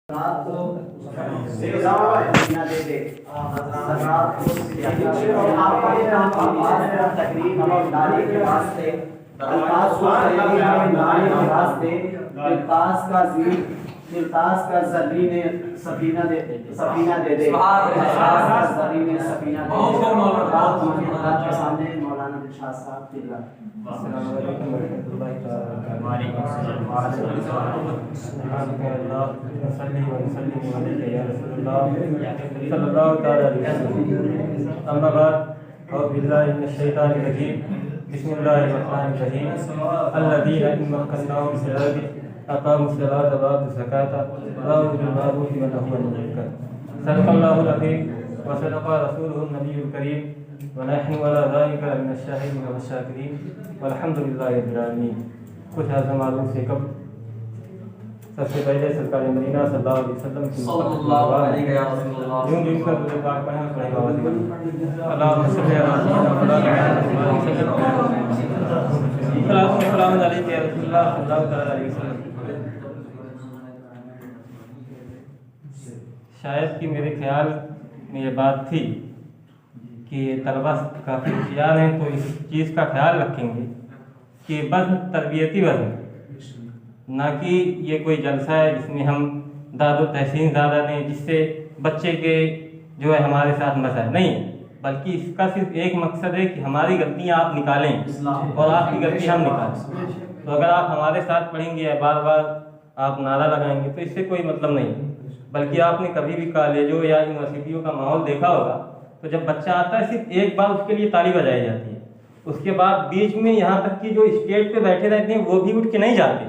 रात को दे दे रात को और आपका तकरीर में नारी के वास्ते अल्ताज को नारी के वास्ते अल्ताज का इल्ताज का ज़रीने सफीना दे दे ज़रीने सफीना दे रात के सामने मौलाना दिलशाद साहब तिल्ला कुछ अर्ज़ मालूम से कब सबसे पहले सरकार मदीना सल्लल्लाहु अलैहि वसल्लम की यूं यूं कर दुरूद पाक पढ़ें पढ़ेगा अल्लाहुम्मा सल्ली अला सल्लल्लाहु अलैहि वसल्लम। शायद कि मेरे ख्याल में ये बात थी कि तलबा काफ़ी होशियार हैं तो इस चीज़ का ख्याल रखेंगे कि वज़्न तरबियती वज़्न, ना कि ये कोई जलसा है जिसमें हम दादो तहसीन ज़्यादा दें जिससे बच्चे के जो है हमारे साथ मज़ा है, नहीं, बल्कि इसका सिर्फ एक मकसद है कि हमारी गलतियाँ आप निकालें और आपकी गलती हम निकालें। तो अगर आप हमारे साथ पढ़ेंगे या बार बार आप नारा लगाएंगे तो इससे कोई मतलब नहीं। बल्कि आपने कभी भी कॉलेजों या यूनिवर्सिटियों का माहौल देखा होगा तो जब बच्चा आता है सिर्फ एक बार उसके लिए ताली बजाई जाती है, उसके बाद बीच में यहाँ तक कि जो स्टेज पे बैठे रहते हैं वो भी उठ के नहीं जाते,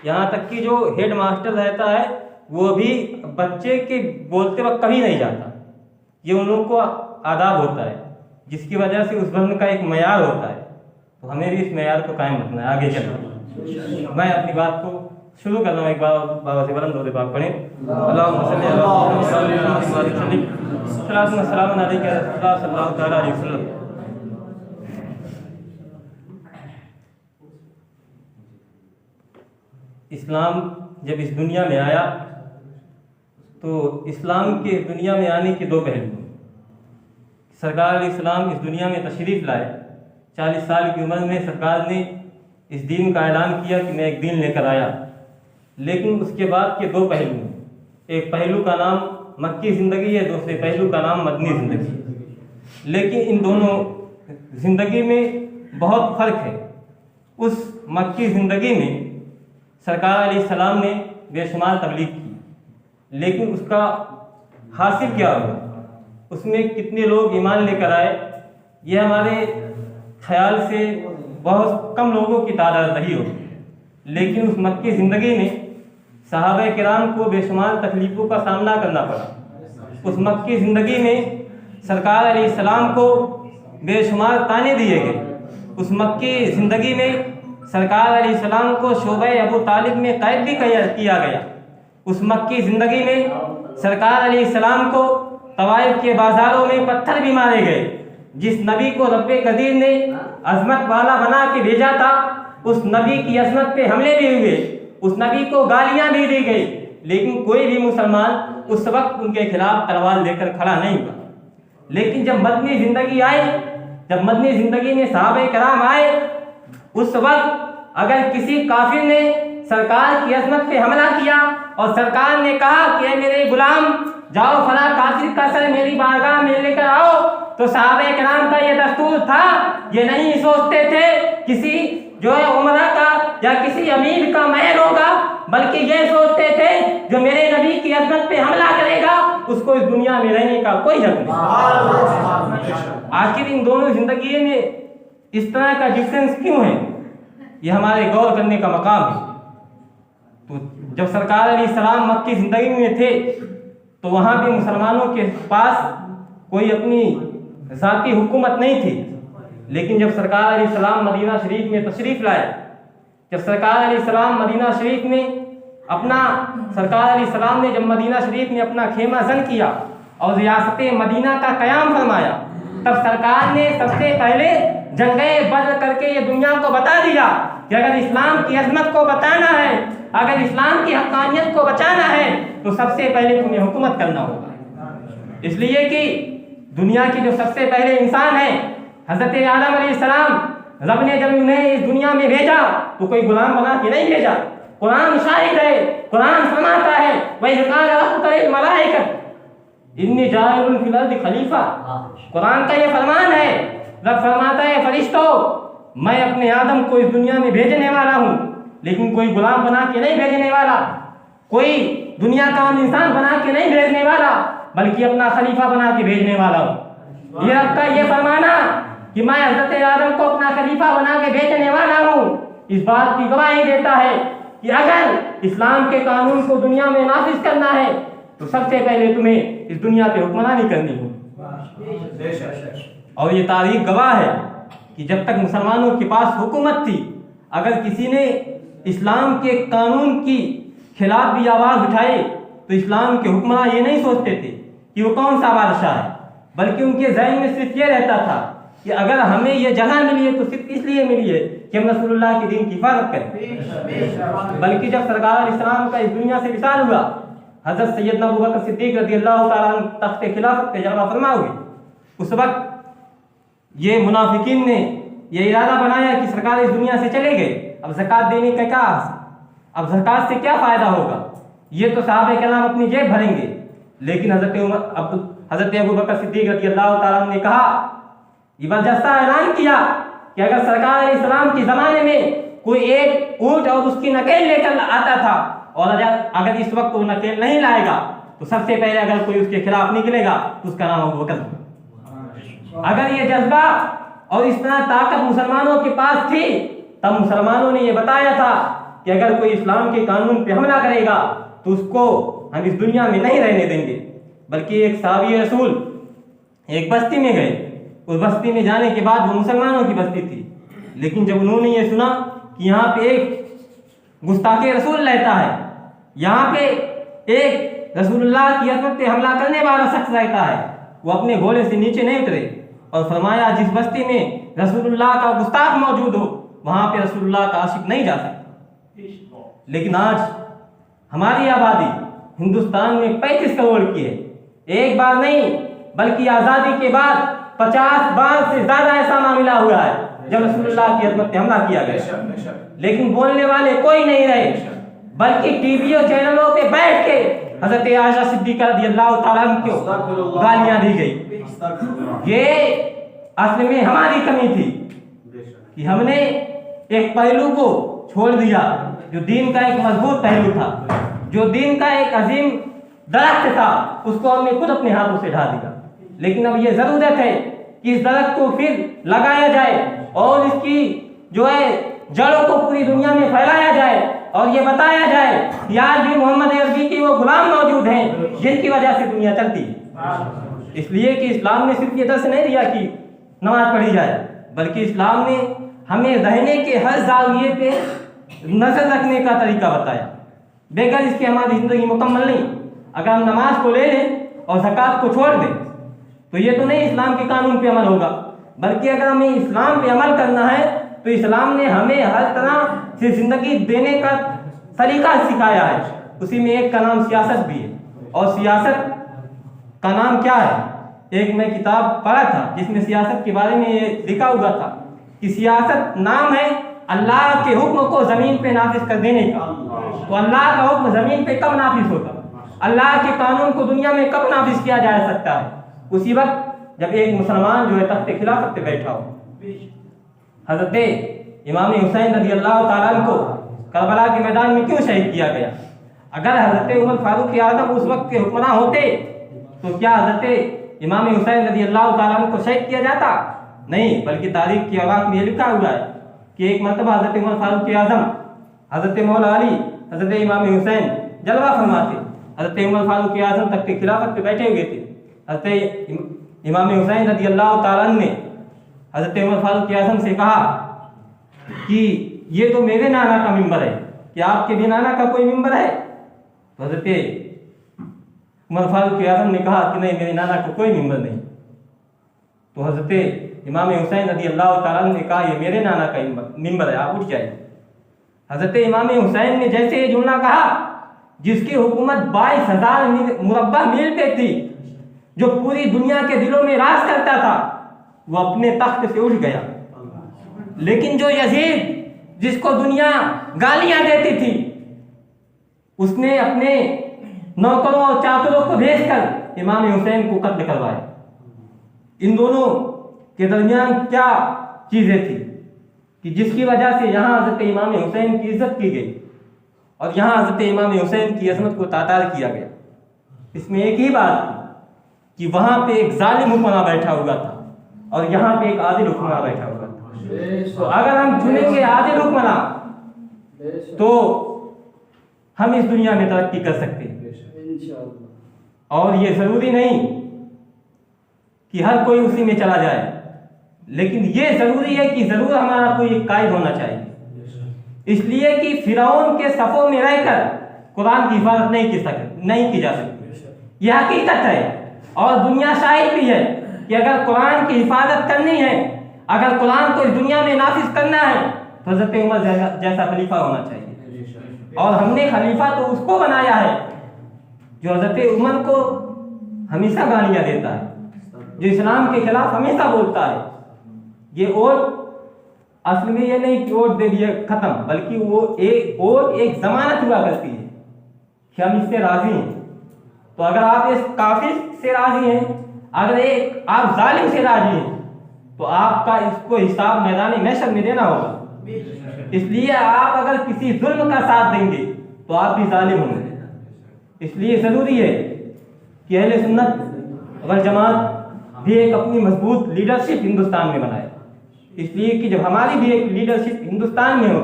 यहाँ तक कि जो हेड मास्टर रहता है वो भी बच्चे के बोलते वक्त कभी नहीं जाता। ये उन लोगों को आदाब होता है जिसकी वजह से उस वज़्न का एक मयार होता है, तो हमें भी इस मयार को कायम रखना है आगे चलकर। मैं अपनी बात को शुरू कर रहा हूँ, एक बार बाबा से बुलंद दरूद पाक पढ़ें। अल्लाहुम्मा सल्ली अला सल्लल्लाहु अलैहि वसल्लम। इस्लाम जब इस दुनिया में आया तो इस्लाम के इस दुनिया में आने के दो पहलू। सरकार इस्लाम इस दुनिया में तशरीफ़ लाए, 40 साल की उम्र में सरकार ने इस दीन का ऐलान किया कि मैं एक दीन लेकर आया, लेकिन उसके बाद के दो पहलू हैं। एक पहलू का नाम मक्की ज़िंदगी है, दूसरे पहलू का नाम मदनी ज़िंदगी। लेकिन इन दोनों ज़िंदगी में बहुत फ़र्क है। उस मक्की ज़िंदगी में सरकार अलैहिस्सलाम ने बेशुमार तबलीग की, लेकिन उसका हासिल क्या हुआ, उसमें कितने लोग ईमान लेकर आए, ये हमारे ख्याल से बहुत कम लोगों की तादाद रही हो। लेकिन उस मक्की ज़िंदगी में सहाबा किराम को बेशुमार तकलीफ़ों का सामना करना पड़ा। उस मक्की ज़िंदगी में सरकार अलैहिस्सलाम को बेशुमार ताने दिए गए। उस मक्की ज़िंदगी में सरकार अलैहिस्सलाम को शोबे अबू तालिब में कैद भी किया गया। उस मक्की ज़िंदगी में सरकार अलैहिस्सलाम को तवाइफ के बाज़ारों में पत्थर भी मारे गए। जिस नबी को रब्बे कदीर ने अज़मत वाला बना के भेजा था, उस नबी की अज़मत पे हमले भी हुए, उस नबी को गालियाँ भी दी गई, लेकिन कोई भी मुसलमान उस वक्त उनके खिलाफ तलवार लेकर खड़ा नहीं हुआ। लेकिन जब मदनी ज़िंदगी आई, जब मदनी ज़िंदगी में सहाबा किराम आए, उस वक्त अगर किसी काफिर ने सरकार की अज़मत पे हमला किया और सरकार ने कहा कि मेरे गुलाम जाओ फला काफिर का सर मेरी बारगाह में लेकर आओ, तो सहाबा किराम का ये दस्तूर था। ये नहीं सोचते थे किसी जो है उमरा का या किसी अमीर का महल होगा, बल्कि ये सोचते थे जो मेरे नबी की अज़मत पे हमला करेगा उसको इस दुनिया में रहने का कोई हक नहीं। आखिर इन दोनों जिंदगी में इस तरह का डिफरेंस क्यों है, ये हमारे गौर करने का मकाम है। तो जब सरकार अलैहिस्सलाम मक्की ज़िंदगी में थे तो वहाँ भी मुसलमानों के पास कोई अपनी ज़ाती हुकूमत नहीं थी। लेकिन जब सरकार अलैहिस्सलाम मदीना शरीफ में तशरीफ़ लाए, जब सरकार अलैहिस्सलाम मदीना शरीफ में सरकार अलैहिस्सलाम ने जब मदीना शरीफ में अपना खेमा जन किया और रियासत मदीना का क़याम फरमाया, तब सरकार ने सबसे पहले जंगे बद्र करके ये दुनिया को बता दिया कि अगर इस्लाम की अजमत को बताना है, अगर इस्लाम की हक़ानियत को बचाना है, तो सबसे पहले तुम्हें हुकूमत करना होगा। इसलिए कि दुनिया की जो सबसे पहले इंसान है हजरत आदम अलैहिस्सलाम, रब ने जब उन्हें इस दुनिया में भेजा तो कोई गुलाम बना के नहीं भेजा। कुरान शाहिद है, कुरान फरमाता है वही इन्नी जाइलुन फिल अर्दि खलीफा। कुरान का ये फरमान है, रब फरमाता है फरिश्तों मैं अपने आदम को इस दुनिया में भेजने वाला हूँ, लेकिन कोई गुलाम बना के नहीं भेजने वाला, कोई दुनिया का इंसान बना के नहीं भेजने वाला, बल्कि अपना खलीफा बना के भेजने वाला हूँ। ये रब का ये फरमाना कि मैं हजरत आदम को अपना खलीफा बना के भेजने वाला हूँ, इस बात की गवाही देता है कि अगर इस्लाम के कानून को दुनिया में नाफिज करना है तो सबसे पहले तुम्हें इस दुनिया पे हुक्मरानी करनी हो। और ये तारीख गवाह है कि जब तक मुसलमानों के पास हुकूमत थी, अगर किसी ने इस्लाम के कानून की खिलाफ भी आवाज़ उठाई तो इस्लाम के हुक्मरान ये नहीं सोचते थे कि वो कौन सा बादशाह है, बल्कि उनके ज़हन में सिर्फ ये रहता था कि अगर हमें ये जगह मिली है तो सिर्फ इसलिए मिली है कि हम रसूलुल्लाह के दीन की हिफाजत करें। बल्कि जब सरकार इस्लाम का इस दुनिया से विसाल हुआ, हज़रत सैयदना अबू बकर सिद्दीक़ रज़ियल्लाहु ताला अन्हु तख्ते खिलाफत पे जलवा फरमा हुए, उस वक्त ये मुनाफिकीन ने ये इरादा बनाया कि सरकार इस दुनिया से चले गए, अब ज़कात देने का क्या, अब ज़कात से क्या फ़ायदा होगा, ये तो सहाबे के नाम अपनी जेब भरेंगे। लेकिन हज़रत अबू बकर सिद्दीक़ रज़ियल्लाहु ताला अन्हु ने कहा, ज़बरदस्ता ऐलान किया कि अगर सरकार इस्लाम के ज़माने में कोई एक ऊँट और उसकी नकेल लेकर आता था और अगर इस वक्त वो नकेल नहीं लाएगा तो सबसे पहले अगर कोई उसके खिलाफ निकलेगा तो उसका नाम अबू बकर। अगर ये जज्बा और इस तरह ताकत मुसलमानों के पास थी तब मुसलमानों ने ये बताया था कि अगर कोई इस्लाम के कानून पे हमला करेगा तो उसको हम इस दुनिया में नहीं रहने देंगे। बल्कि एक साहबी रसूल एक बस्ती में गए, उस बस्ती में जाने के बाद वो मुसलमानों की बस्ती थी, लेकिन जब उन्होंने ये सुना कि यहाँ पे एक गुस्ताखे रसूल रहता है, यहाँ पे एक रसूलुल्लाह की अज़मत पे हमला करने वाला शख्स रहता है, वो अपने घोड़े से नीचे नहीं उतरे और फरमाया जिस बस्ती में रसूलुल्लाह का गुस्ताख मौजूद हो वहाँ पे रसूलुल्लाह का आशिक नहीं जा सकता। लेकिन आज हमारी आबादी हिंदुस्तान में 35 करोड़ की है, एक बार नहीं बल्कि आज़ादी के बाद 50 बार से ज़्यादा ऐसा मामला हुआ है जब रसूलुल्लाह की अज़मत पे हमला किया गया, लेकिन बोलने वाले कोई नहीं रहे, बल्कि टीवी और चैनलों पे बैठ के हज़रत आयशा सिद्दीक़ा रज़ियल्लाहु ताला अन्हा को गालियां दी गई। ये असल में हमारी कमी थी कि हमने एक पहलू को छोड़ दिया जो दीन का एक मजबूत पहलू था, जो दीन का एक अजीम दरख्त था, उसको हमने खुद अपने हाथों से ढा दिया। लेकिन अब ये ज़रूरत है कि इस दरख्त को फिर लगाया जाए और इसकी जो है जड़ों को पूरी दुनिया में फैलाया जाए और ये बताया जाए कि आज भी मोहम्मद अरबी के वो गुलाम मौजूद हैं जिनकी वजह से दुनिया चलती है। इसलिए कि इस्लाम ने सिर्फ ये दर्श नहीं दिया कि नमाज पढ़ी जाए, बल्कि इस्लाम ने हमें रहने के हर ज़ाविये पे नजर रखने का तरीका बताया। बेगर इसके हमारी ज़िंदगी मुकम्मल नहीं। अगर हम नमाज को ले लें और ज़कात को छोड़ दें तो ये तो नहीं इस्लाम के कानून पे अमल होगा, बल्कि अगर हमें इस्लाम पे अमल करना है तो इस्लाम ने हमें हर तरह से ज़िंदगी देने का तरीका सिखाया है। उसी में एक का नाम सियासत भी है, और सियासत का नाम क्या है, एक मैं किताब पढ़ा था जिसमें सियासत के बारे में ये लिखा हुआ था कि सियासत नाम है अल्लाह के हुक्म को ज़मीन पे नाफिज कर देने का। तो अल्लाह का हुक्म ज़मीन पे कब नाफिज होगा, अल्लाह के कानून को दुनिया में कब नाफिज किया जा सकता है, उसी वक्त जब एक मुसलमान जो है तख्ते खिलाफत पे बैठा हो। हज़रत इमाम हुसैन रज़ियल्लाहु ताला अन्हु को करबला के मैदान में क्यों शहीद किया गया? अगर हज़रत उमर फारूक आज़म उस वक्त के हुक्मरान होते तो क्या हज़रत इमाम हुसैन रज़ियल्लाहु ताला अन्हु को शहीद किया जाता? नहीं, बल्कि तारीख की अवाक़ में लिखा हुआ है कि एक मरतबा हज़रत उमर फारूक आज़म, हज़रत मौला अली, हज़रत इमाम हुसैन जलवा फरमाते, हज़रत उमर फारूक आज़म तख्ते खिलाफत पे बैठे हुए थे। हज़रत इमाम हुसैन रज़ियल्लाहु ताला अन्हु ने हज़रत उमर फारूक आज़म से कहा कि ये तो मेरे नाना का मिंबर है, क्या आपके भी नाना का कोई मिंबर है? तो हज़रत उमर फारूक आज़म ने कहा कि नहीं, मेरे नाना को कोई मिंबर नहीं। तो हज़रत इमाम हुसैन रज़ियल्लाहु ताला अन्हु ने कहा ये मेरे नाना का मिंबर है, आप उठ जाइए। हज़रत इमाम हुसैन ने जैसे ये जुमला कहा, जिसकी हुकूमत 22,000 मुरब्बा मील पे थी, जो पूरी दुनिया के दिलों में राज करता था, वो अपने तख्त से उठ गया। लेकिन जो यजीद, जिसको दुनिया गालियां देती थी, उसने अपने नौकरों और चाकरों को भेजकर इमाम हुसैन को कत्ल करवाया। इन दोनों के दरमियान क्या चीजें थी कि जिसकी वजह से यहाँ हजरत इमाम हुसैन की इज्जत की गई और यहाँ हजरत इमाम हुसैन की अजमत को तातार किया गया। इसमें एक ही बात थी कि वहां पे एक जालिम हुक्मरान बैठा हुआ था और यहाँ पे एक आदिल हुक्मरान बैठा हुआ था। तो अगर हम चुनेंगे आदिल हुक्मरान तो हम इस दुनिया में तरक्की कर सकते हैं। और ये जरूरी नहीं कि हर कोई उसी में चला जाए, लेकिन ये जरूरी है कि जरूर हमारा कोई एक कायद होना चाहिए। इसलिए कि फिरौन के सफों में रहकर कुरान की हिफाजत नहीं की जा सकती। यह हकीकत है और दुनिया शाहिद भी है कि अगर कुरान की हिफाजत करनी है, अगर कुरान को इस दुनिया में नाफिज करना है, तो हज़रत उमर जैसा खलीफा होना चाहिए। और हमने खलीफा तो उसको बनाया है जो हज़रत उमर को हमेशा गालियां देता है, जो इस्लाम के खिलाफ हमेशा बोलता है। ये वोट असल में ये नहीं कि वोट दे दिए खत्म, बल्कि वो एक जमानत हुआ करती है कि हम इससे राजी हैं। तो अगर आप इस काफिर से राजी हैं, अगर आप जालिम से राजी हैं, तो आपका इसको हिसाब मैदान महशर में देना होगा। इसलिए आप अगर किसी जुल्म का साथ देंगे तो आप भी जालिम होंगे। इसलिए जरूरी है कि अहले सुन्नत वल जमात भी एक अपनी मजबूत लीडरशिप हिंदुस्तान में बनाए। इसलिए कि जब हमारी भी एक लीडरशिप हिंदुस्तान में हो,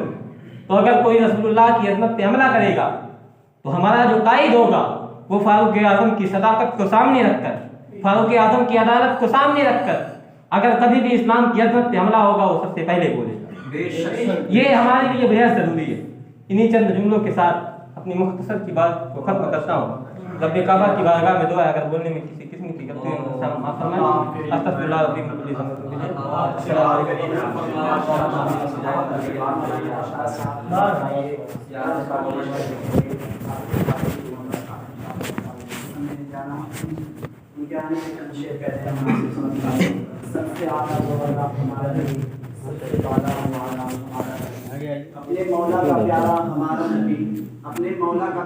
तो अगर कोई रसूलुल्लाह की अज़मत पे हमला करेगा तो हमारा जो कायद होगा वो फारूक आजम की सदाकत को सामने रखकर, फारूक आजम की अदालत को सामने रखकर अगर कभी भी इस्लाम की अज़मत पे हमला होगा वो सबसे पहले बोलेगा। ये हमारे लिए बेहद जरूरी है। इन्हीं चंद जुमलों के साथ अपनी मुख्तसर की बात को खत्म करता हूँ। रब्बे काबा की बारगाह में दुआ है, अगर बोलने में किसी किस्म की गलती हो माफ फरमाएं। अस्तगफिरुल्लाह रब्बी मिन कुल्ली ज़ंब। सबसे आला हमारा नबी, सबसे आला हमारा अपने मौला का प्यारा हमारा नबी, अपने मौला का